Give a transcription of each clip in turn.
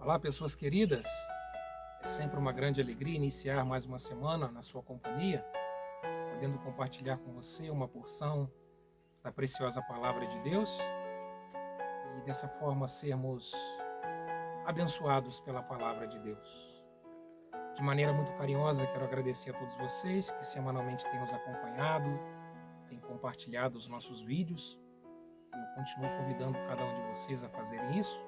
Olá, pessoas queridas. É sempre uma grande alegria iniciar mais uma semana na sua companhia, podendo compartilhar com você uma porção da preciosa palavra de Deus e dessa forma sermos abençoados pela palavra de Deus. De maneira muito carinhosa, quero agradecer a todos vocês que semanalmente têm nos acompanhado, têm compartilhado os nossos vídeos. Eu continuo convidando cada um de vocês a fazerem isso,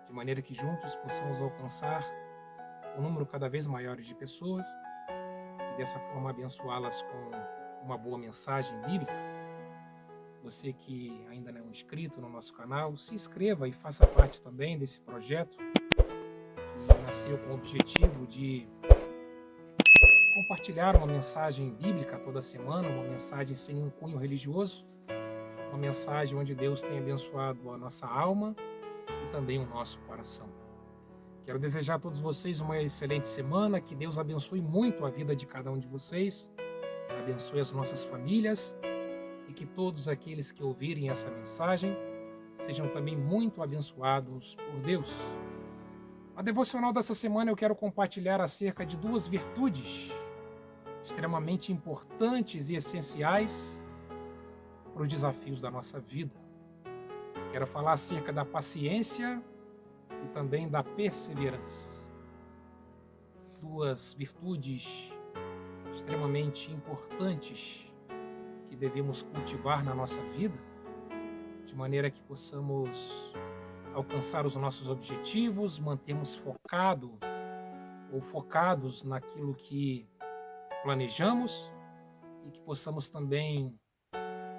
de maneira que juntos possamos alcançar um número cada vez maior de pessoas e dessa forma abençoá-las com uma boa mensagem bíblica. Você que ainda não é inscrito no nosso canal, se inscreva e faça parte também desse projeto que nasceu com o objetivo de compartilhar uma mensagem bíblica toda semana, uma mensagem sem um cunho religioso, uma mensagem onde Deus tem abençoado a nossa alma e também o nosso coração. Quero desejar a todos vocês uma excelente semana, que Deus abençoe muito a vida de cada um de vocês, abençoe as nossas famílias e que todos aqueles que ouvirem essa mensagem sejam também muito abençoados por Deus. A devocional dessa semana eu quero compartilhar acerca de duas virtudes extremamente importantes e essenciais para os desafios da nossa vida. Quero falar acerca da paciência e também da perseverança. Duas virtudes extremamente importantes que devemos cultivar na nossa vida, de maneira que possamos alcançar os nossos objetivos, mantermos focados naquilo que planejamos e que possamos também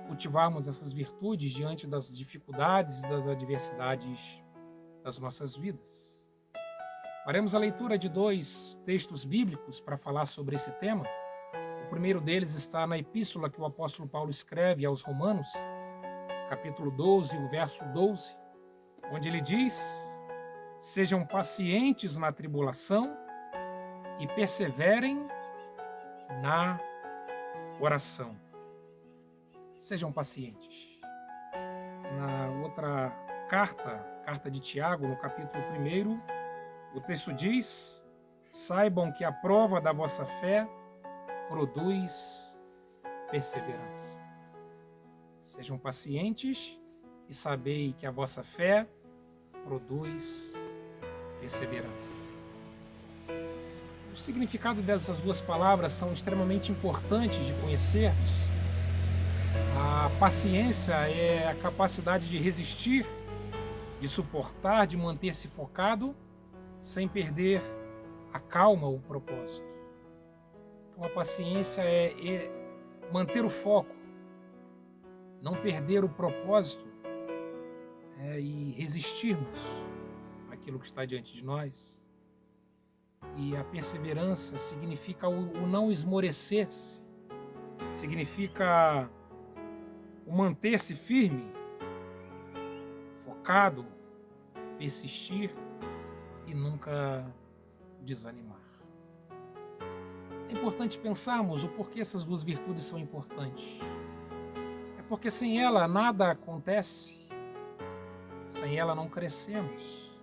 cultivarmos essas virtudes diante das dificuldades e das adversidades das nossas vidas. Faremos a leitura de dois textos bíblicos para falar sobre esse tema. O primeiro deles está na epístola que o apóstolo Paulo escreve aos Romanos, capítulo 12, o verso 12, onde ele diz: sejam pacientes na tribulação e perseverem na oração. Sejam pacientes. Na outra carta de Tiago, no capítulo 1, o texto diz: saibam que a prova da vossa fé produz perseverança. Sejam pacientes e sabei que a vossa fé produz perseverança. O significado dessas duas palavras são extremamente importantes de conhecermos. A paciência é a capacidade de resistir, de suportar, de manter-se focado, sem perder a calma ou o propósito. Então a paciência é manter o foco, não perder o propósito e resistirmos àquilo que está diante de nós. E a perseverança significa o não esmorecer-se, significa o manter-se firme, focado, persistir e nunca desanimar. É importante pensarmos o porquê essas duas virtudes são importantes. É porque sem ela nada acontece, sem ela não crescemos.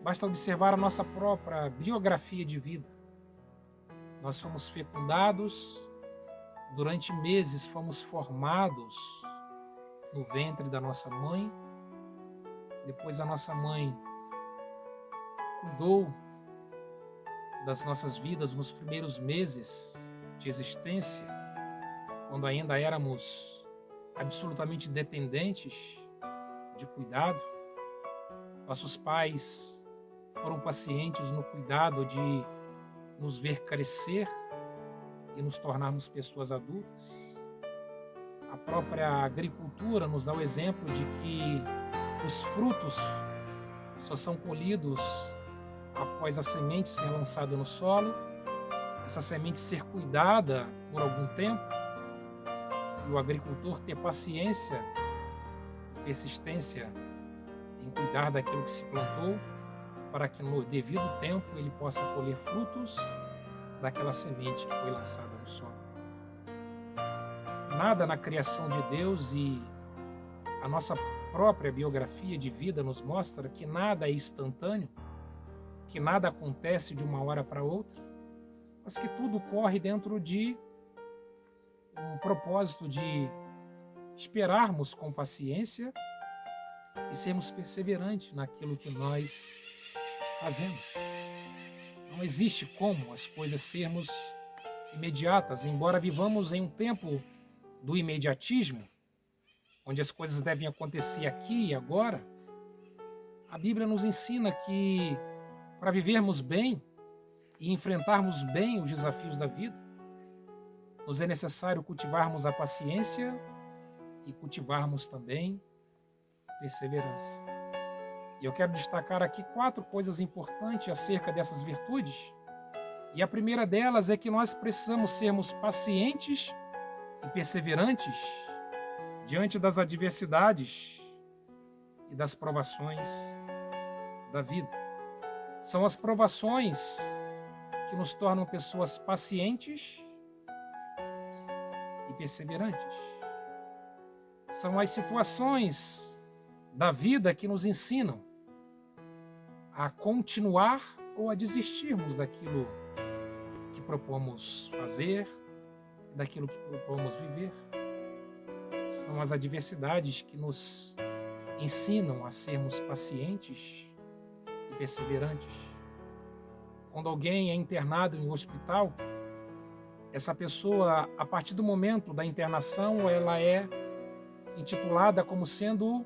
Basta observar a nossa própria biografia de vida. Nós fomos fecundados, durante meses fomos formados no ventre da nossa mãe. Depois a nossa mãe cuidou das nossas vidas nos primeiros meses de existência, quando ainda éramos absolutamente dependentes de cuidado. Nossos pais foram pacientes no cuidado de nos ver crescer e nos tornarmos pessoas adultas. A própria agricultura nos dá o exemplo de que os frutos só são colhidos após a semente ser lançada no solo, essa semente ser cuidada por algum tempo e o agricultor ter paciência e persistência em cuidar daquilo que se plantou, para que no devido tempo ele possa colher frutos daquela semente que foi lançada no solo. Nada na criação de Deus e a nossa própria biografia de vida nos mostra que nada é instantâneo, que nada acontece de uma hora para outra, mas que tudo corre dentro de um propósito de esperarmos com paciência e sermos perseverantes naquilo que nós fazemos. Não existe como as coisas sermos imediatas, embora vivamos em um tempo do imediatismo, onde as coisas devem acontecer aqui e agora. A Bíblia nos ensina que para vivermos bem e enfrentarmos bem os desafios da vida, nos é necessário cultivarmos a paciência e cultivarmos também a perseverança. E eu quero destacar aqui 4 coisas importantes acerca dessas virtudes. E a primeira delas é que nós precisamos sermos pacientes e perseverantes diante das adversidades e das provações da vida. São as provações que nos tornam pessoas pacientes e perseverantes. São as situações da vida que nos ensinam a continuar ou a desistirmos daquilo que propomos fazer, daquilo que propomos viver. São as adversidades que nos ensinam a sermos pacientes e perseverantes. Quando alguém é internado em um hospital, essa pessoa, a partir do momento da internação, ela é intitulada como sendo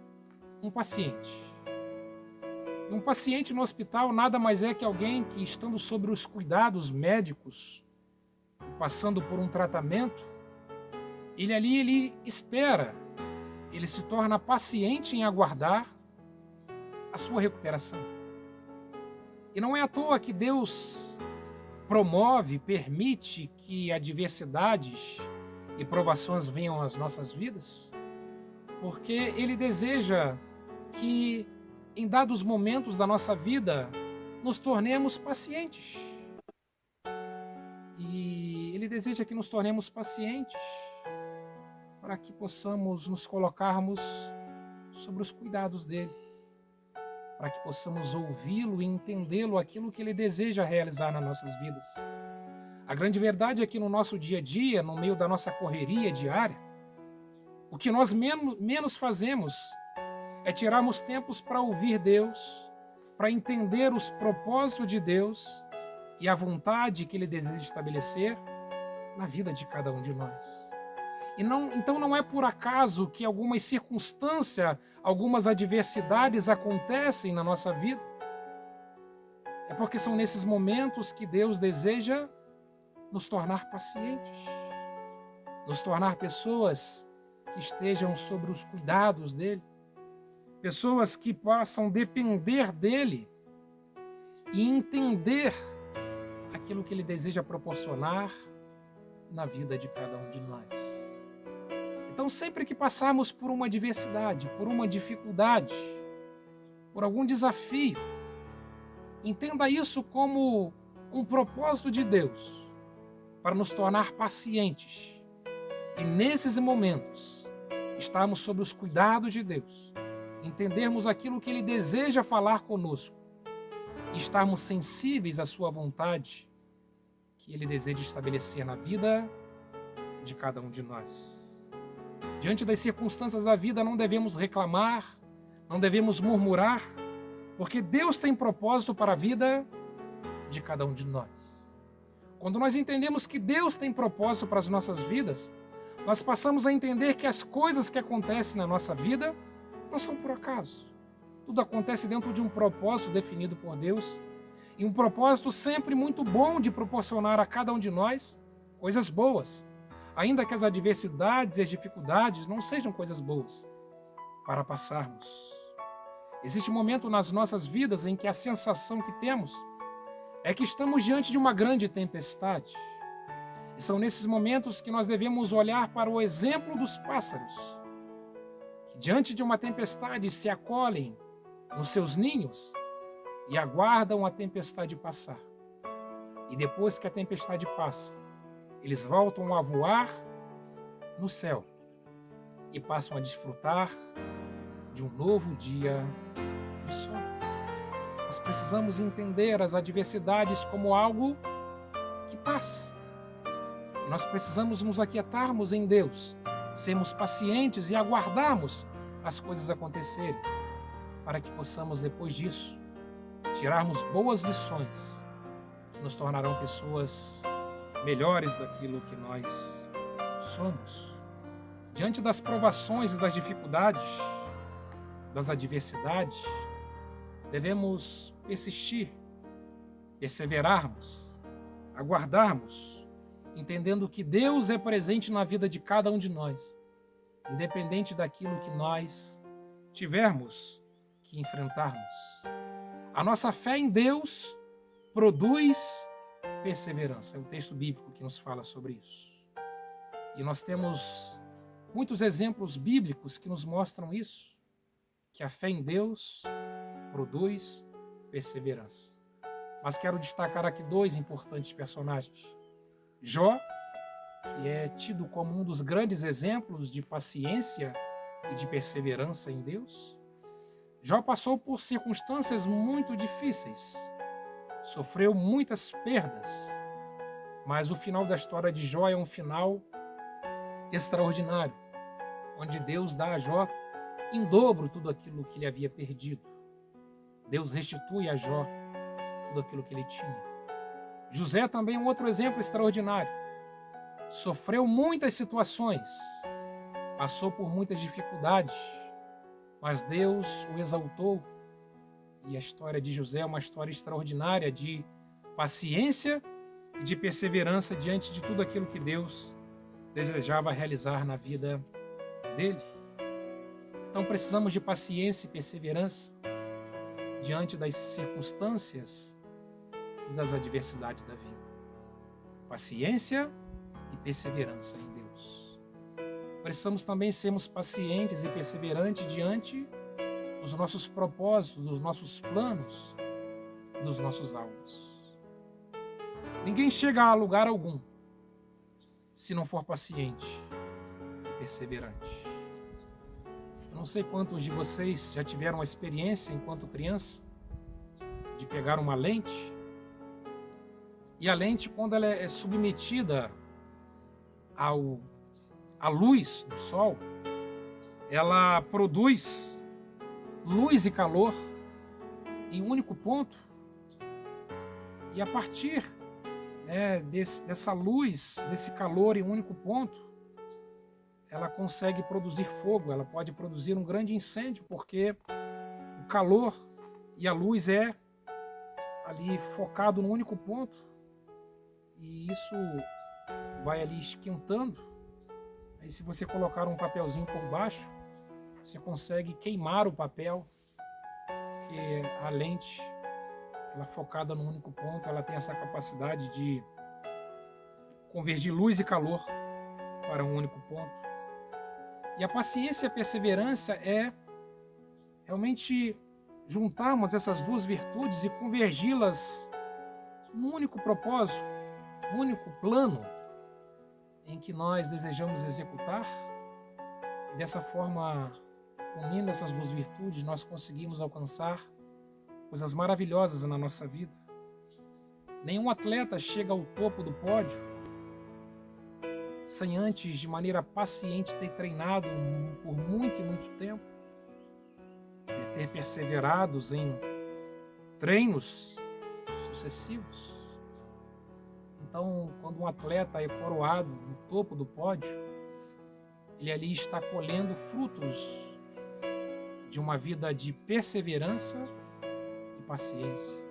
um paciente. E um paciente no hospital nada mais é que alguém que, estando sob os cuidados médicos, passando por um tratamento, ele espera, ele se torna paciente em aguardar a sua recuperação. E não é à toa que Deus promove, permite que adversidades e provações venham às nossas vidas, porque Ele deseja que, em dados momentos da nossa vida, nos tornemos pacientes. E Ele deseja que nos tornemos pacientes para que possamos nos colocarmos sobre os cuidados dEle, para que possamos ouvi-lo e entendê-lo aquilo que Ele deseja realizar nas nossas vidas. A grande verdade é que no nosso dia a dia, no meio da nossa correria diária, o que nós menos fazemos é tirarmos tempos para ouvir Deus, para entender os propósitos de Deus e a vontade que Ele deseja estabelecer na vida de cada um de nós. Então não é por acaso que algumas circunstâncias, algumas adversidades acontecem na nossa vida. É porque são nesses momentos que Deus deseja nos tornar pacientes, nos tornar pessoas que estejam sobre os cuidados dEle, pessoas que possam depender dEle e entender aquilo que Ele deseja proporcionar na vida de cada um de nós. Então, sempre que passarmos por uma adversidade, por uma dificuldade, por algum desafio, entenda isso como um propósito de Deus para nos tornar pacientes. E nesses momentos, estarmos sob os cuidados de Deus, entendermos aquilo que Ele deseja falar conosco e estarmos sensíveis à sua vontade que Ele deseja estabelecer na vida de cada um de nós. Diante das circunstâncias da vida, não devemos reclamar, não devemos murmurar, porque Deus tem propósito para a vida de cada um de nós. Quando nós entendemos que Deus tem propósito para as nossas vidas, nós passamos a entender que as coisas que acontecem na nossa vida não são por acaso. Tudo acontece dentro de um propósito definido por Deus, e um propósito sempre muito bom de proporcionar a cada um de nós coisas boas, ainda que as adversidades e as dificuldades não sejam coisas boas para passarmos. Existe um momento nas nossas vidas em que a sensação que temos é que estamos diante de uma grande tempestade. E são nesses momentos que nós devemos olhar para o exemplo dos pássaros, que diante de uma tempestade se acolhem nos seus ninhos e aguardam a tempestade passar. E depois que a tempestade passa, eles voltam a voar no céu e passam a desfrutar de um novo dia de sol. Nós precisamos entender as adversidades como algo que passa. E nós precisamos nos aquietarmos em Deus, sermos pacientes e aguardarmos as coisas acontecerem, para que possamos, depois disso, tirarmos boas lições que nos tornarão pessoas melhores daquilo que nós somos. Diante das provações e das dificuldades, das adversidades, devemos persistir, perseverarmos, aguardarmos, entendendo que Deus é presente na vida de cada um de nós, independente daquilo que nós tivermos que enfrentarmos. A nossa fé em Deus produz perseverança. É o texto bíblico que nos fala sobre isso. E nós temos muitos exemplos bíblicos que nos mostram isso, que a fé em Deus produz perseverança. Mas quero destacar aqui dois importantes personagens. Jó, que é tido como um dos grandes exemplos de paciência e de perseverança em Deus. Jó passou por circunstâncias muito difíceis, sofreu muitas perdas, mas o final da história de Jó é um final extraordinário, onde Deus dá a Jó em dobro tudo aquilo que ele havia perdido. Deus restitui a Jó tudo aquilo que ele tinha. José também é um outro exemplo extraordinário. Sofreu muitas situações, passou por muitas dificuldades, mas Deus o exaltou. E a história de José é uma história extraordinária de paciência e de perseverança diante de tudo aquilo que Deus desejava realizar na vida dele. Então precisamos de paciência e perseverança diante das circunstâncias e das adversidades da vida. Paciência e perseverança em Deus. Precisamos também sermos pacientes e perseverantes diante dos nossos propósitos, dos nossos planos, dos nossos alvos. Ninguém chega a lugar algum se não for paciente e perseverante. Eu não sei quantos de vocês já tiveram a experiência, enquanto criança, de pegar uma lente, e a lente, quando ela é submetida à luz do sol, ela produz luz e calor em um único ponto, e a partir dessa luz, desse calor em um único ponto, ela consegue produzir fogo, ela pode produzir um grande incêndio, porque o calor e a luz é ali focado num único ponto, e isso vai ali esquentando. Aí se você colocar um papelzinho por baixo, você consegue queimar o papel, porque a lente, ela focada num único ponto, ela tem essa capacidade de convergir luz e calor para um único ponto. E a paciência e a perseverança é realmente juntarmos essas duas virtudes e convergi-las num único propósito, num único plano em que nós desejamos executar. E dessa forma, unindo essas duas virtudes, nós conseguimos alcançar coisas maravilhosas na nossa vida. Nenhum atleta chega ao topo do pódio sem antes, de maneira paciente, ter treinado por muito e muito tempo, de ter perseverados em treinos sucessivos. Então, quando um atleta é coroado no topo do pódio, ele ali está colhendo frutos de uma vida de perseverança e paciência.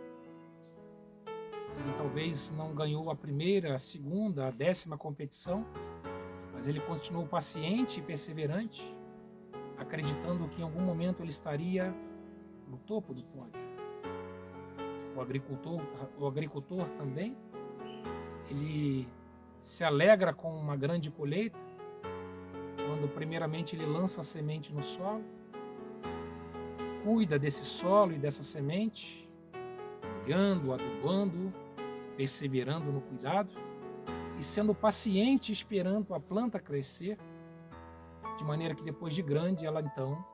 Ele talvez não ganhou a primeira, a segunda, a 10ª competição, mas ele continuou paciente e perseverante, acreditando que em algum momento ele estaria no topo do pódio. O agricultor também, ele se alegra com uma grande colheita, quando primeiramente ele lança a semente no solo, cuida desse solo e dessa semente, olhando, adubando, perseverando no cuidado e sendo paciente, esperando a planta crescer, de maneira que depois de grande ela então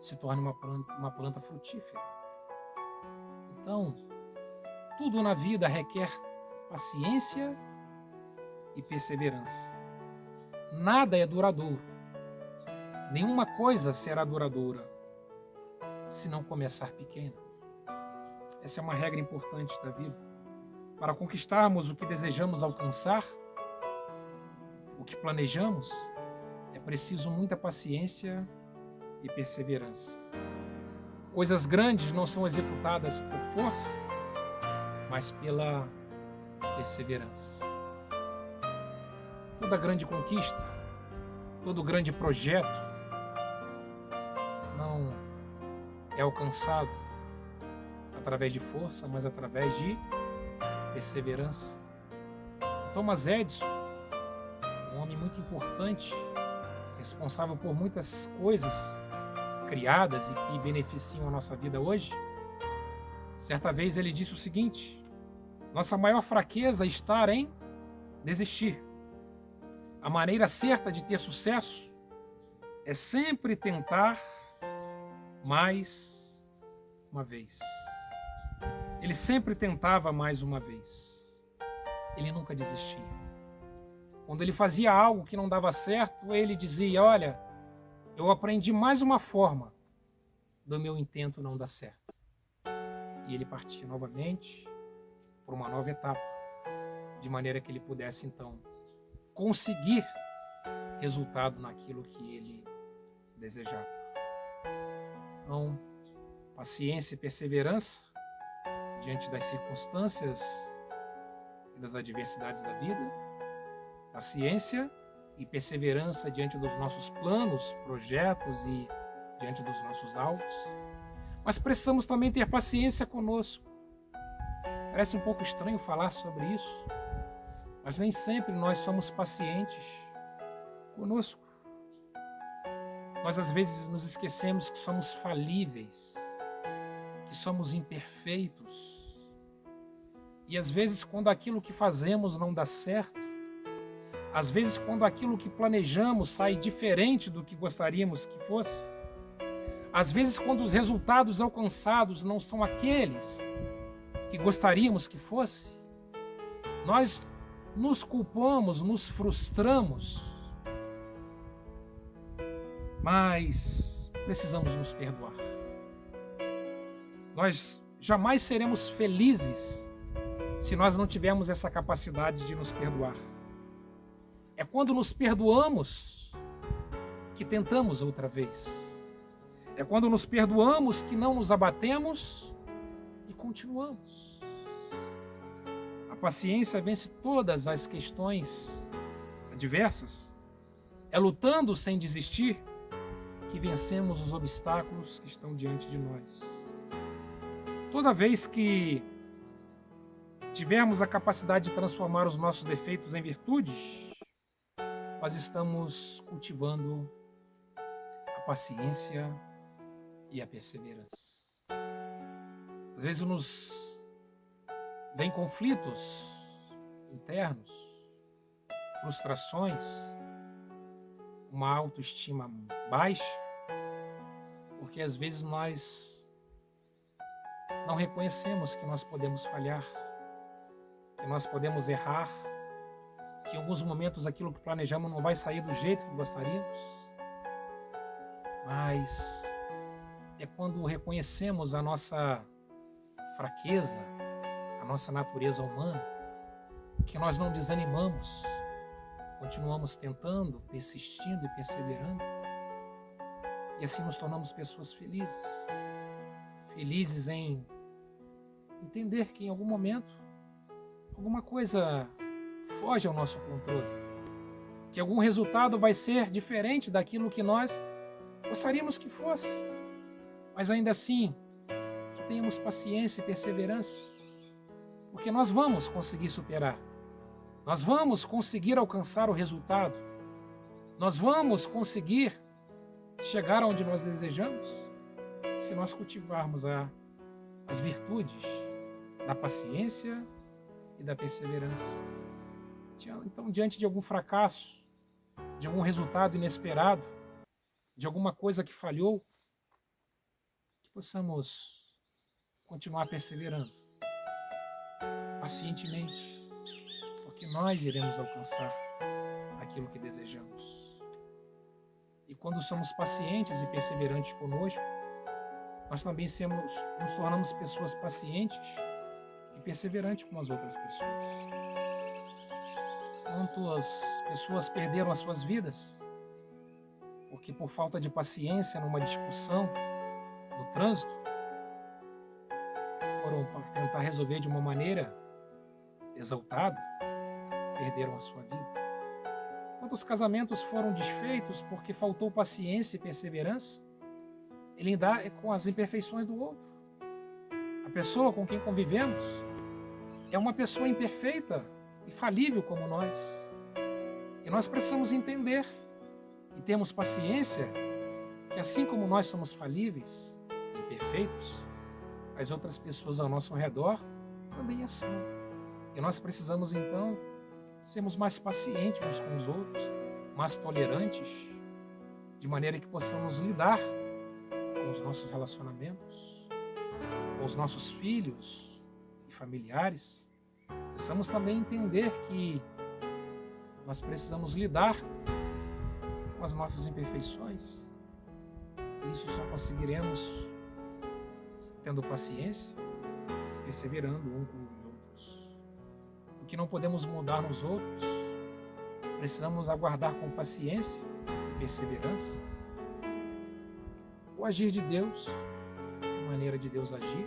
se torne uma planta frutífera. Então, tudo na vida requer paciência e perseverança. Nada é duradouro. Nenhuma coisa será duradoura se não começar pequeno. Essa é uma regra importante da vida. Para conquistarmos o que desejamos alcançar, o que planejamos, é preciso muita paciência e perseverança. Coisas grandes não são executadas por força, mas pela perseverança. Toda grande conquista, todo grande projeto não é alcançado através de força, mas através de perseverança. Thomas Edison, um homem muito importante, responsável por muitas coisas criadas e que beneficiam a nossa vida hoje, certa vez ele disse o seguinte: nossa maior fraqueza está em desistir. A maneira certa de ter sucesso é sempre tentar mais uma vez. Ele sempre tentava mais uma vez. Ele nunca desistia. Quando ele fazia algo que não dava certo, ele dizia: olha, eu aprendi mais uma forma do meu intento não dar certo. E ele partia novamente para uma nova etapa, de maneira que ele pudesse então conseguir resultado naquilo que ele desejava. Então, paciência e perseverança diante das circunstâncias e das adversidades da vida, paciência e perseverança diante dos nossos planos, projetos e diante dos nossos alvos. Mas precisamos também ter paciência conosco. Parece um pouco estranho falar sobre isso, mas nem sempre nós somos pacientes conosco. Nós às vezes nos esquecemos que somos falíveis, que somos imperfeitos. E às vezes quando aquilo que fazemos não dá certo, às vezes quando aquilo que planejamos sai diferente do que gostaríamos que fosse, às vezes quando os resultados alcançados não são aqueles que gostaríamos que fosse, nós nos culpamos, nos frustramos, mas precisamos nos perdoar. Nós jamais seremos felizes se nós não tivermos essa capacidade de nos perdoar. É quando nos perdoamos que tentamos outra vez. É quando nos perdoamos que não nos abatemos e continuamos. A paciência vence todas as questões adversas. É lutando sem desistir que vencemos os obstáculos que estão diante de nós. Toda vez que tivermos a capacidade de transformar os nossos defeitos em virtudes, nós estamos cultivando a paciência e a perseverança. Às vezes nos vêm conflitos internos, frustrações, uma autoestima baixa, porque às vezes nós não reconhecemos que nós podemos falhar, que nós podemos errar, que em alguns momentos aquilo que planejamos não vai sair do jeito que gostaríamos. Mas é quando reconhecemos a nossa fraqueza, a nossa natureza humana, que nós não desanimamos, continuamos tentando, persistindo e perseverando, e assim nos tornamos pessoas felizes. Felizes em entender que em algum momento alguma coisa foge ao nosso controle, que algum resultado vai ser diferente daquilo que nós gostaríamos que fosse, mas ainda assim que tenhamos paciência e perseverança, porque nós vamos conseguir superar, nós vamos conseguir alcançar o resultado, nós vamos conseguir chegar onde nós desejamos, se nós cultivarmos as virtudes da paciência e da perseverança. Então, diante de algum fracasso, de algum resultado inesperado, de alguma coisa que falhou, que possamos continuar perseverando pacientemente, porque nós iremos alcançar aquilo que desejamos. E quando somos pacientes e perseverantes conosco, nós também nos tornamos pessoas pacientes e perseverantes com as outras pessoas. Quantas pessoas perderam as suas vidas porque por falta de paciência numa discussão, no trânsito, foram para tentar resolver de uma maneira exaltada, perderam a sua vida. Quantos casamentos foram desfeitos porque faltou paciência e perseverança em lidar com as imperfeições do outro? A pessoa com quem convivemos é uma pessoa imperfeita e falível como nós. E nós precisamos entender e termos paciência que assim como nós somos falíveis e imperfeitos, as outras pessoas ao nosso redor também são. E nós precisamos então sermos mais pacientes uns com os outros, mais tolerantes, de maneira que possamos lidar com os nossos relacionamentos, com os nossos filhos e familiares. Precisamos também entender que nós precisamos lidar com as nossas imperfeições. E isso só conseguiremos tendo paciência e perseverando um com os outros. O que não podemos mudar nos outros, precisamos aguardar com paciência e perseverança o agir de Deus, a maneira de Deus agir,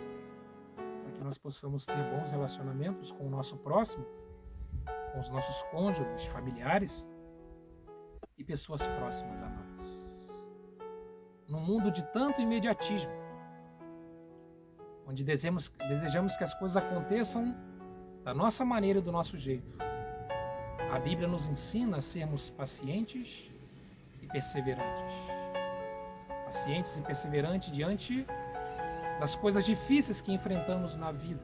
para que nós possamos ter bons relacionamentos com o nosso próximo, com os nossos cônjuges, familiares e pessoas próximas a nós. Num mundo de tanto imediatismo, onde desejamos que as coisas aconteçam da nossa maneira e do nosso jeito, a Bíblia nos ensina a sermos pacientes e perseverantes. Pacientes e perseverantes diante das coisas difíceis que enfrentamos na vida.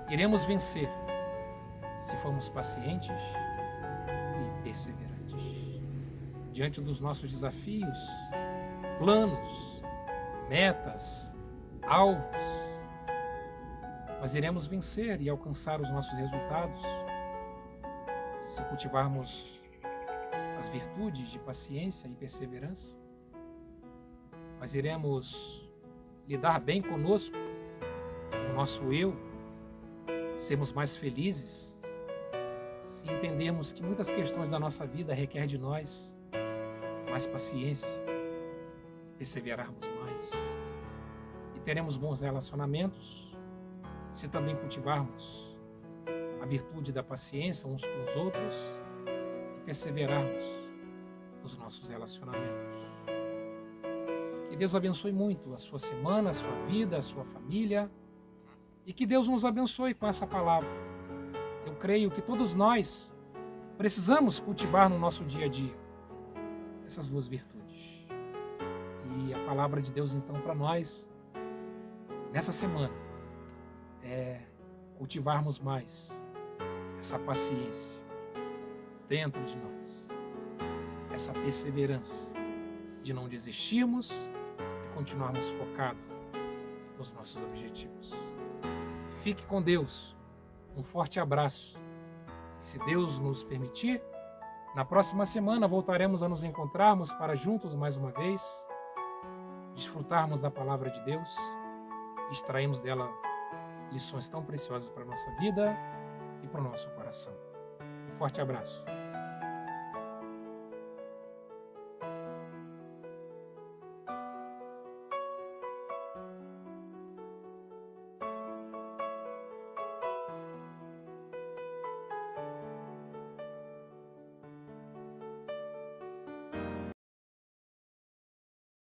Iremos vencer se formos pacientes e perseverantes. Diante dos nossos desafios, planos, metas, alvos, nós iremos vencer e alcançar os nossos resultados se cultivarmos as virtudes de paciência e perseverança. Nós iremos lidar bem conosco, com o nosso eu, sermos mais felizes, se entendermos que muitas questões da nossa vida requerem de nós mais paciência, perseverarmos mais. E teremos bons relacionamentos se também cultivarmos a virtude da paciência uns com os outros e perseverarmos nos nossos relacionamentos. Que Deus abençoe muito a sua semana, a sua vida, a sua família e que Deus nos abençoe com essa palavra. Eu creio que todos nós precisamos cultivar no nosso dia a dia essas duas virtudes. E a palavra de Deus então para nós nessa semana é cultivarmos mais essa paciência dentro de nós, essa perseverança de não desistirmos e continuarmos focados nos nossos objetivos. Fique com Deus. Um forte abraço. Se Deus nos permitir, na próxima semana voltaremos a nos encontrarmos para juntos mais uma vez desfrutarmos da palavra de Deus e extrairmos dela lições tão preciosas para a nossa vida e para o nosso coração. Um forte abraço.